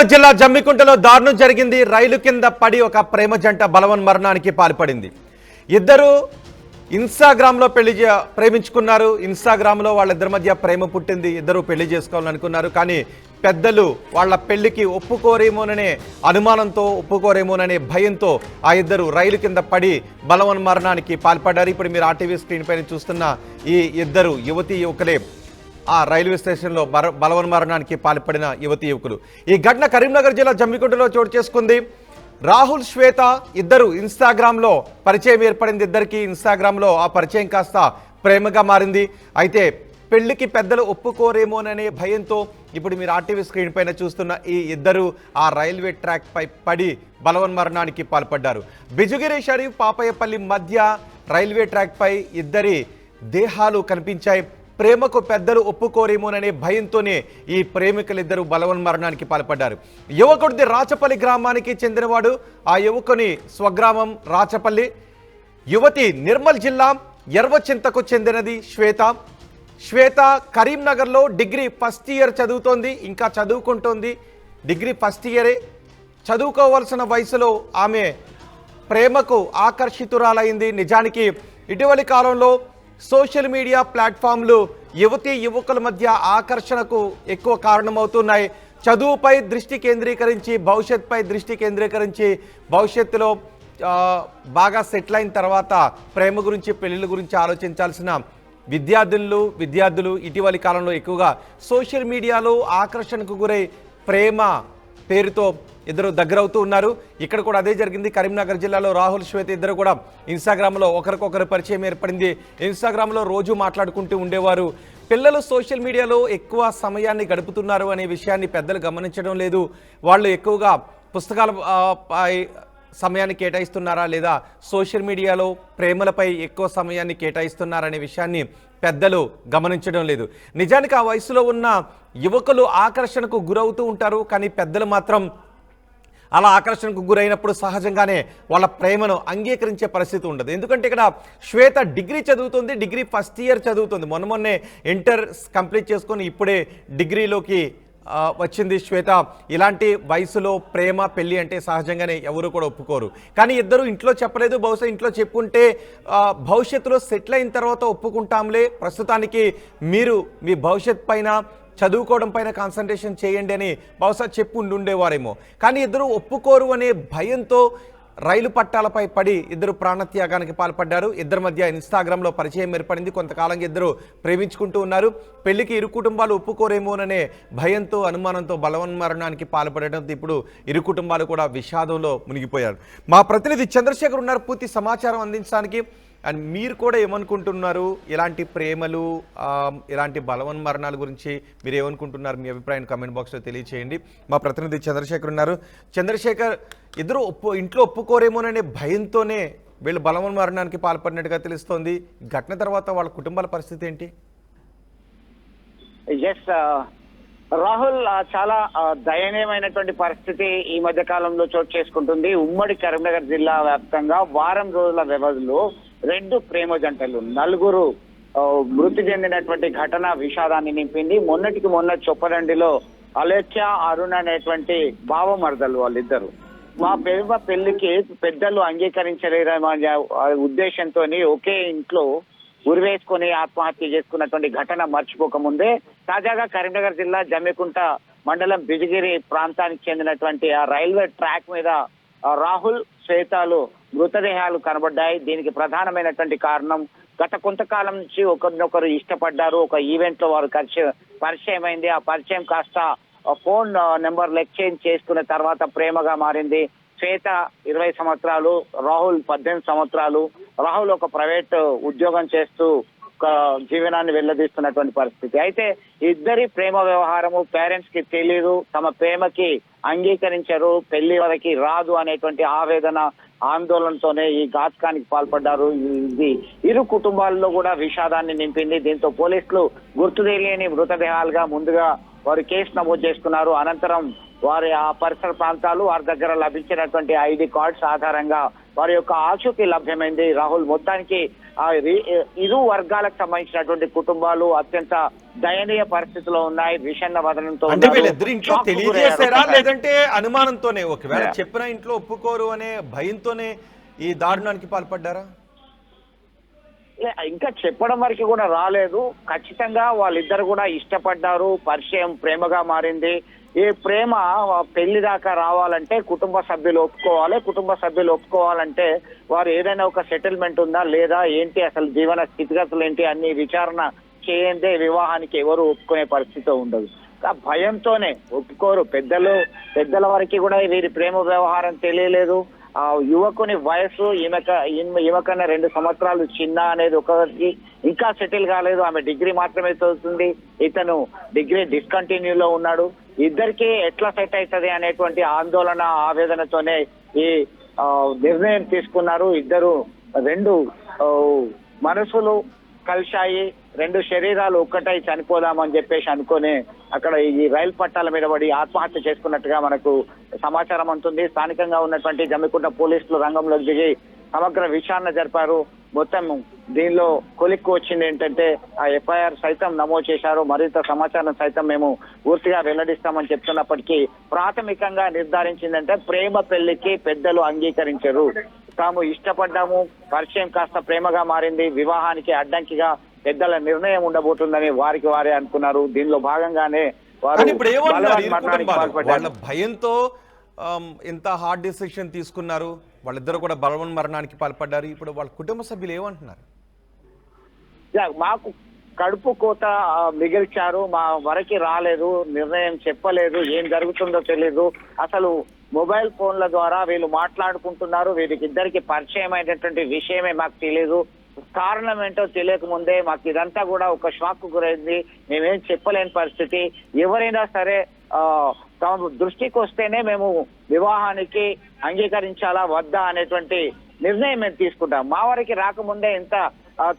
కరీంనగర్ జిల్లా జమ్మికుంటలో దారుణం జరిగింది. రైలు కింద పడి ఒక ప్రేమ జంట బలవన్మరణానికి పాల్పడింది. ఇద్దరు ఇన్స్టాగ్రామ్లో ప్రేమించుకున్నారు. ఇన్స్టాగ్రామ్లో వాళ్ళిద్దరి మధ్య ప్రేమ పుట్టింది. ఇద్దరు పెళ్లి చేసుకోవాలనుకున్నారు. కానీ పెద్దలు వాళ్ళ పెళ్లికి ఒప్పుకోరేమోననే అనుమానంతో, ఒప్పుకోరేమోననే భయంతో ఆ ఇద్దరు రైలు కింద పడి బలవన్మరణానికి పాల్పడ్డారు. ఇప్పుడు మీరు ఆర్టీవీ స్క్రీన్ పైన చూస్తున్న ఈ ఇద్దరు యువతీ యువకులే ఆ రైల్వే స్టేషన్లో బలవన్మరణానికి పాల్పడిన యువతీ యువకులు. ఈ ఘటన కరీంనగర్ జిల్లా జమ్మికుంటలో చోటు చేసుకుంది. రాహుల్, శ్వేత ఇద్దరు ఇన్స్టాగ్రామ్లో పరిచయం ఏర్పడింది. ఇద్దరికి ఇన్స్టాగ్రామ్లో ఆ పరిచయం కాస్త ప్రేమగా మారింది. అయితే పెళ్లికి పెద్దలు ఒప్పుకోరేమోననే భయంతో ఇప్పుడు మీరు ఆర్టీవీ స్క్రీన్ పైన చూస్తున్న ఈ ఇద్దరు ఆ రైల్వే ట్రాక్ పై పడి బలవన్మరణానికి పాల్పడ్డారు. బిజుగిరి షరీఫ్ పాపయ్యపల్లి మధ్య రైల్వే ట్రాక్ పై ఇద్దరి దేహాలు కనిపించాయి. ప్రేమకు పెద్దలు ఒప్పుకోరేమోననే భయంతోనే ఈ ప్రేమికులిద్దరూ బలవన్మరణానికి పాల్పడ్డారు. యువకుడిది రాచపల్లి గ్రామానికి చెందినవాడు. ఆ యువకుని స్వగ్రామం రాచపల్లి. యువతి నిర్మల్ జిల్లా ఎర్వచింతకు చెందినది శ్వేత. శ్వేత కరీంనగర్లో డిగ్రీ ఫస్ట్ ఇయర్ చదువుతోంది. ఇంకా చదువుకుంటోంది. డిగ్రీ ఫస్ట్ ఇయరే. చదువుకోవాల్సిన వయసులో ఆమె ప్రేమకు ఆకర్షితురాలైంది. నిజానికి ఇటీవలి కాలంలో సోషల్ మీడియా ప్లాట్ఫామ్లు యువతీ యువకుల మధ్య ఆకర్షణకు ఎక్కువ కారణమవుతున్నాయి. చదువుపై దృష్టి కేంద్రీకరించి, భవిష్యత్తుపై దృష్టి కేంద్రీకరించి, భవిష్యత్తులో బాగా సెటిల్ అయిన తర్వాత ప్రేమ గురించి, పెళ్లిళ్ళ గురించి ఆలోచించాల్సిన విద్యార్థులు ఇటీవలి కాలంలో ఎక్కువగా సోషల్ మీడియాలో ఆకర్షణకు గురై ప్రేమ పేరుతో ఇద్దరు దగ్గరవుతూ ఉన్నారు. ఇక్కడ కూడా అదే జరిగింది. కరీంనగర్ జిల్లాలో రాహుల్, శ్వేత ఇద్దరు కూడా ఇన్స్టాగ్రామ్లో ఒకరికొకరు పరిచయం ఏర్పడింది. ఇన్స్టాగ్రామ్లో రోజు మాట్లాడుకుంటూ ఉండేవారు. పిల్లలు సోషల్ మీడియాలో ఎక్కువ సమయాన్ని గడుపుతున్నారు అనే విషయాన్ని పెద్దలు గమనించడం లేదు. వాళ్ళు ఎక్కువగా పుస్తకాల సమయాన్ని కేటాయిస్తున్నారా లేదా సోషల్ మీడియాలో ప్రేమలపై ఎక్కువ సమయాన్ని కేటాయిస్తున్నారనే విషయాన్ని పెద్దలు గమనించడం లేదు. నిజానికి ఆ వయసులో ఉన్న యువకులు ఆకర్షణకు గురవుతూ ఉంటారు. కానీ పెద్దలు మాత్రం అలా ఆకర్షణకు గురైనప్పుడు సహజంగానే వాళ్ళ ప్రేమను అంగీకరించే పరిస్థితి ఉండదు. ఎందుకంటే ఇక్కడ శ్వేత డిగ్రీ చదువుతుంది. డిగ్రీ ఫస్ట్ ఇయర్ చదువుతుంది. మొన్నే ఇంటర్ కంప్లీట్ చేసుకొని ఇప్పుడే డిగ్రీలోకి వచ్చింది శ్వేత. ఇలాంటి వయసులో ప్రేమ, పెళ్ళి అంటే సహజంగానే ఎవరు కూడా ఒప్పుకోరు. కానీ ఇద్దరు ఇంట్లో చెప్పలేదు. బహుశా ఇంట్లో చెప్పుకుంటే భవిష్యత్తులో సెటిల్ అయిన తర్వాత ఒప్పుకుంటాంలే, ప్రస్తుతానికి మీరు మీ భవిష్యత్ పైన, చదువుకోవడం పైన కాన్సన్ట్రేషన్ చేయండి అని బహుశా చెప్పు ఉండేవారేమో. కానీ ఇద్దరు ఒప్పుకోరు అనే భయంతో రైలు పట్టాలపై పడి ఇద్దరు ప్రాణత్యాగానికి పాల్పడ్డారు. ఇద్దరి మధ్య ఇన్స్టాగ్రామ్లో పరిచయం ఏర్పడింది. కొంతకాలంగా ఇద్దరు ప్రేమించుకుంటూ ఉన్నారు. పెళ్లికి ఇరు కుటుంబాలు ఒప్పుకోరేమోననే భయంతో, అనుమానంతో బలవన్మరణానికి పాల్పడడంతో ఇప్పుడు ఇరు కుటుంబాలు కూడా విషాదంలో మునిగిపోయారు. మా ప్రతినిధి చంద్రశేఖర్ ఉన్నారు పూర్తి సమాచారం అందించడానికి. అండ్ మీరు కూడా ఏమనుకుంటున్నారు? ఇలాంటి ప్రేమలు, ఇలాంటి బలవన్మరణాల గురించి మీరు ఏమనుకుంటున్నారు? మీ అభిప్రాయం కామెంట్ బాక్స్లో తెలియచేయండి. మా ప్రతినిధి చంద్రశేఖర్ ఉన్నారు. చంద్రశేఖర్, ఇద్దరు ఇంట్లో ఒప్పుకోరేమోననే భయంతోనే వీళ్ళు బలవన్మరణానికి పాల్పడినట్టుగా తెలుస్తోంది. ఘటన తర్వాత వాళ్ళ కుటుంబాల పరిస్థితి ఏంటి? ఎస్ రాహుల్, చాలా దయనీయమైనటువంటి పరిస్థితి ఈ మధ్య కాలంలో చోటు చేసుకుంటుంది. ఉమ్మడి కరీంనగర్ జిల్లా వ్యాప్తంగా వారం రోజుల వ్యవధిలో 2 ప్రేమ జంటలు, 4 మృతి చెందినటువంటి ఘటన విషాదాన్ని నింపింది. మొన్నటికి మొన్న చొప్పదండిలో అలేఖ్య, అరుణ్ అనేటువంటి భావమర్దలు వాళ్ళిద్దరు. మా పెళ్లికి పెద్దలు అంగీకరించలేదనే ఉద్దేశంతో ఒకే ఇంట్లో ఉరివేసుకొని ఆత్మహత్య చేసుకున్నటువంటి ఘటన మర్చిపోకముందే తాజాగా కరీంనగర్ జిల్లా జమ్మికుంట మండలం బిజిగిరి ప్రాంతానికి చెందినటువంటి ఆ రైల్వే ట్రాక్ మీద రాహుల్, శ్వేతలు మృతదేహాలు కనబడ్డాయి. దీనికి ప్రధానమైనటువంటి కారణం గత కొంతకాలం నుంచి ఒకరినొకరు ఇష్టపడ్డారు. ఒక ఈవెంట్ లో వారు పరిచయం అయింది. ఆ పరిచయం కాస్త ఫోన్ నెంబర్లు ఎక్స్చేంజ్ చేసుకున్న తర్వాత ప్రేమగా మారింది. శ్వేత 20 సంవత్సరాలు, రాహుల్ 18 సంవత్సరాలు. రాహుల్ ఒక ప్రైవేట్ ఉద్యోగం చేస్తూ జీవనాన్ని వెల్లదీస్తున్నటువంటి పరిస్థితి. అయితే ఇద్దరి ప్రేమ వ్యవహారము పేరెంట్స్ కి తెలియదు, తమ ప్రేమకి అంగీకరించరు, పెళ్లి వరకు రాదు అనేటువంటి ఆవేదన, ఆందోళనతోనే ఈ ఘాతకానికి పాల్పడ్డారు. ఇది ఇరు కుటుంబాల్లో కూడా విషాదాన్ని నింపింది. దీంతో పోలీసులు గుర్తు తెలియని మృతదేహాలుగా ముందుగా వారు కేసు నమోదు చేసుకున్నారు. అనంతరం వారి ఆ పరిసర ప్రాంతాలు, వారి దగ్గర లభించినటువంటి ఐడి కార్డ్స్ ఆధారంగా వారి యొక్క ఆచూకీ లభ్యమైంది. రాహుల్ మొత్తానికి ఇరు వర్గాలకు సంబంధించినటువంటి కుటుంబాలు అత్యంత దయనీయ పరిస్థితిలో ఉన్నాయి. విషన్న వదనంతో అంటే వీళ్ళిద్దరు ఇంట్లో తెలియజేశారా లేదంటే అనుమానంతోనే ఒకవేళ చెప్పిన ఇంట్లో ఒప్పుకోరు అనే భయంతోనే ఈ దారుణానికి పాల్పడ్డారా? ఇంకా చెప్పడం వరకు కూడా రాలేదు. ఖచ్చితంగా వాళ్ళిద్దరు కూడా ఇష్టపడ్డారు, పరిచయం ప్రేమగా మారింది. ఈ ప్రేమ పెళ్లి దాకా రావాలంటే కుటుంబ సభ్యులు ఒప్పుకోవాలి. కుటుంబ సభ్యులు ఒప్పుకోవాలంటే వారు ఏదైనా ఒక సెటిల్మెంట్ ఉందా లేదా ఏంటి, అసలు జీవన స్థితిగతులు ఏంటి అన్ని విచారణ చేయందే వివాహానికి ఎవరు ఒప్పుకునే పరిస్థితి ఉండదు. ఆ భయంతోనే ఒప్పుకోరు. పెద్దల వరకు కూడా వీరి ప్రేమ వ్యవహారం తెలియలేదు. ఆ యువకుని వయసు ఈమెకన్నా 2 సంవత్సరాలు చిన్న అనేది ఒకరికి, ఇంకా సెటిల్ కాలేదు. ఆమె డిగ్రీ మాత్రమే చదువుతుంది, ఇతను డిగ్రీ డిస్కంటిన్యూలో ఉన్నాడు. ఇద్దరికి ఎట్లా సెట్ అవుతుంది అనేటువంటి ఆందోళన ఆవేదనతోనే ఈ నిర్ణయం తీసుకున్నారు. ఇద్దరు 2 మనసులు కలిశాయి, 2 శరీరాలు ఒక్కటై చనిపోదామని చెప్పేసి అనుకుని అక్కడ ఈ రైలు పట్టాల మీద పడి ఆత్మహత్య చేసుకున్నట్టుగా మనకు సమాచారం అందుతుంది. స్థానికంగా ఉన్నటువంటి జమ్మికుంట పోలీసులు రంగంలోకి దిగి సమగ్ర విచారణ జరిపారు. మొత్తం దీనిలో కొలిక్కు వచ్చింది ఏంటంటే ఆ ఎఫ్ఐఆర్ సైతం నమోదు చేశారు. మరింత సమాచారం సైతం మేము పూర్తిగా వెల్లడిస్తామని చెప్తున్నప్పటికీ ప్రాథమికంగా నిర్ధారించిందంటే ప్రేమ పెళ్లికి పెద్దలు అంగీకరించారు. తాము ఇష్టపడ్డాము, పరిచయం కాస్త ప్రేమగా మారింది, వివాహానికి అడ్డంకిగా పెద్దల నిర్ణయం ఉండబోతుందని వారికి వారే అనుకున్నారు. దీనిలో భాగంగానే వారు మరణానికి పాల్పడ్డారు. భయంతో ఎంత హార్డ్ డిసిషన్ తీసుకున్నారు. వాళ్ళిద్దరు కూడా బలవన్ మరణానికి పాల్పడ్డారు. ఇప్పుడు వాళ్ళ కుటుంబ సభ్యులు ఏమంటున్నారు? మాకు కడుపు కోత మిగిల్చారు, మా వరకు రాలేదు, నిర్ణయం చెప్పలేదు, ఏం జరుగుతుందో తెలియదు. అసలు మొబైల్ ఫోన్ల ద్వారా వీళ్ళు మాట్లాడుకుంటున్నారు, వీరికి ఇద్దరికి పరిచయం అయినటువంటి విషయమే మాకు తెలియదు. కారణం ఏంటో తెలియక ముందే మాకు ఇదంతా కూడా ఒక షాక్ గురైంది. మేమేం చెప్పలేని పరిస్థితి. ఎవరైనా సరే తమ దృష్టికి వస్తేనే మేము వివాహానికి అంగీకరించాలా వద్దా అనేటువంటి నిర్ణయం మేము తీసుకుంటాం. మా వరకు రాకముందే ఇంత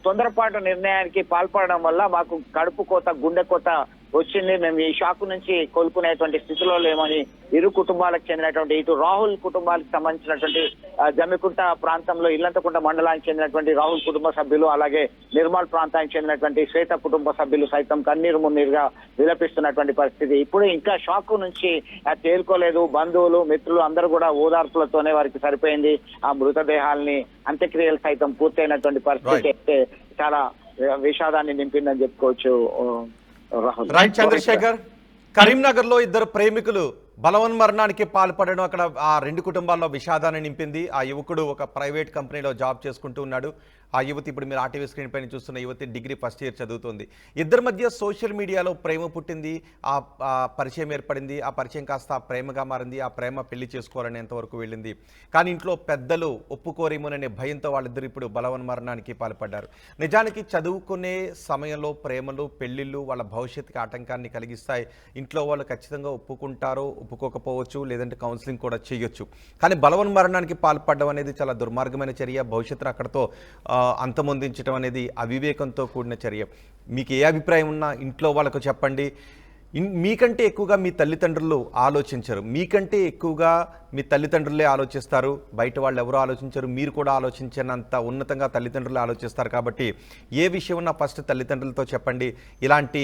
తొందరపాటు నిర్ణయానికి పాల్పడడం వల్ల మాకు కడుపు కోత, గుండె కోత వచ్చింది. మేము ఈ షాక్ నుంచి కోలుకునేటువంటి స్థితిలో లేమని ఇరు కుటుంబాలకు చెందినటువంటి, ఇటు రాహుల్ కుటుంబాలకు సంబంధించినటువంటి జమ్మికుంట ప్రాంతంలో ఇల్లంతకుంట మండలానికి చెందినటువంటి రాహుల్ కుటుంబ సభ్యులు, అలాగే నిర్మల్ ప్రాంతానికి చెందినటువంటి శ్వేత కుటుంబ సభ్యులు సైతం కన్నీరు మున్నీరుగా విలపిస్తున్నటువంటి పరిస్థితి. ఇప్పుడు ఇంకా షాక్ నుంచి తేలుకోలేదు. బంధువులు, మిత్రులు అందరూ కూడా ఓదార్పులతోనే వారికి సరిపోయింది. ఆ మృతదేహాల్ని అంత్యక్రియలు సైతం పూర్తయినటువంటి పరిస్థితి అయితే చాలా విషాదాన్ని నింపిందని చెప్పుకోవచ్చు. రైట్ చంద్రశేఖర్, కరీంనగర్ లో ఇద్దరు ప్రేమికులు బలవన్మరణానికి పాల్పడడం అక్కడ ఆ 2 కుటుంబాల్లో విషాదాన్ని నింపింది. ఆ యువకుడు ఒక ప్రైవేట్ కంపెనీలో జాబ్ చేసుకుంటూ ఉన్నాడు. ఆ యువతి, ఇప్పుడు మీరు ఆర్టీవీ స్క్రీన్ పైన చూస్తున్న యువతి డిగ్రీ ఫస్ట్ ఇయర్ చదువుతుంది. ఇద్దరి మధ్య సోషల్ మీడియాలో ప్రేమ పుట్టింది, ఆ పరిచయం ఏర్పడింది, ఆ పరిచయం కాస్త ప్రేమగా మారింది, ఆ ప్రేమ పెళ్లి చేసుకోవాలనేంత వరకు వెళ్ళింది. కానీ ఇంట్లో పెద్దలు ఒప్పుకోరేమోననే భయంతో వాళ్ళిద్దరు ఇప్పుడు బలవన్మరణానికి పాల్పడ్డారు. నిజానికి చదువుకునే సమయంలో ప్రేమలు, పెళ్లిళ్ళు వాళ్ళ భవిష్యత్తుకి ఆటంకాన్ని కలిగిస్తాయి. ఇంట్లో వాళ్ళు ఖచ్చితంగా ఒప్పుకుంటారో ఒప్పుకోకపోవచ్చు, లేదంటే కౌన్సిలింగ్ కూడా చేయొచ్చు. కానీ బలవన్మరణానికి పాల్పడడం అనేది చాలా దుర్మార్గమైన చర్య. భవిష్యత్తును అక్కడతో అంతమొందించడం అనేది అవివేకంతో కూడిన చర్య. మీకు ఏ అభిప్రాయం ఉన్నా ఇంట్లో వాళ్ళకు చెప్పండి. మీకంటే ఎక్కువగా మీ తల్లిదండ్రులు ఆలోచించరు, మీకంటే ఎక్కువగా మీ తల్లిదండ్రులే ఆలోచిస్తారు. బయట వాళ్ళు ఎవరు ఆలోచించరు, మీరు కూడా ఆలోచించినంత ఉన్నతంగా తల్లిదండ్రులు ఆలోచిస్తారు. కాబట్టి ఏ విషయం ఉన్నా ఫస్ట్ తల్లిదండ్రులతో చెప్పండి. ఇలాంటి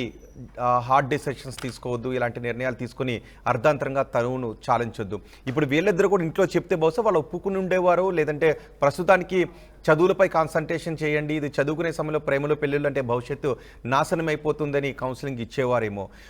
హార్డ్ డెసిషన్స్ తీసుకోవద్దు, ఇలాంటి నిర్ణయాలు తీసుకుని అర్ధాంతరంగా తనువును చాలించొద్దు. ఇప్పుడు వీళ్ళిద్దరు కూడా ఇంట్లో చెప్తే బహుశా వాళ్ళు ఒప్పుకుని ఉండేవారు, లేదంటే ప్రస్తుతానికి చదువులపై కాన్సన్ట్రేషన్ చేయండి, ఇది చదువుకునే సమయంలో ప్రేమలో పెళ్ళిళ్ళు అంటే భవిష్యత్తు నాశనం అయిపోతుందని కౌన్సిలింగ్ ఇచ్చేవారేమో.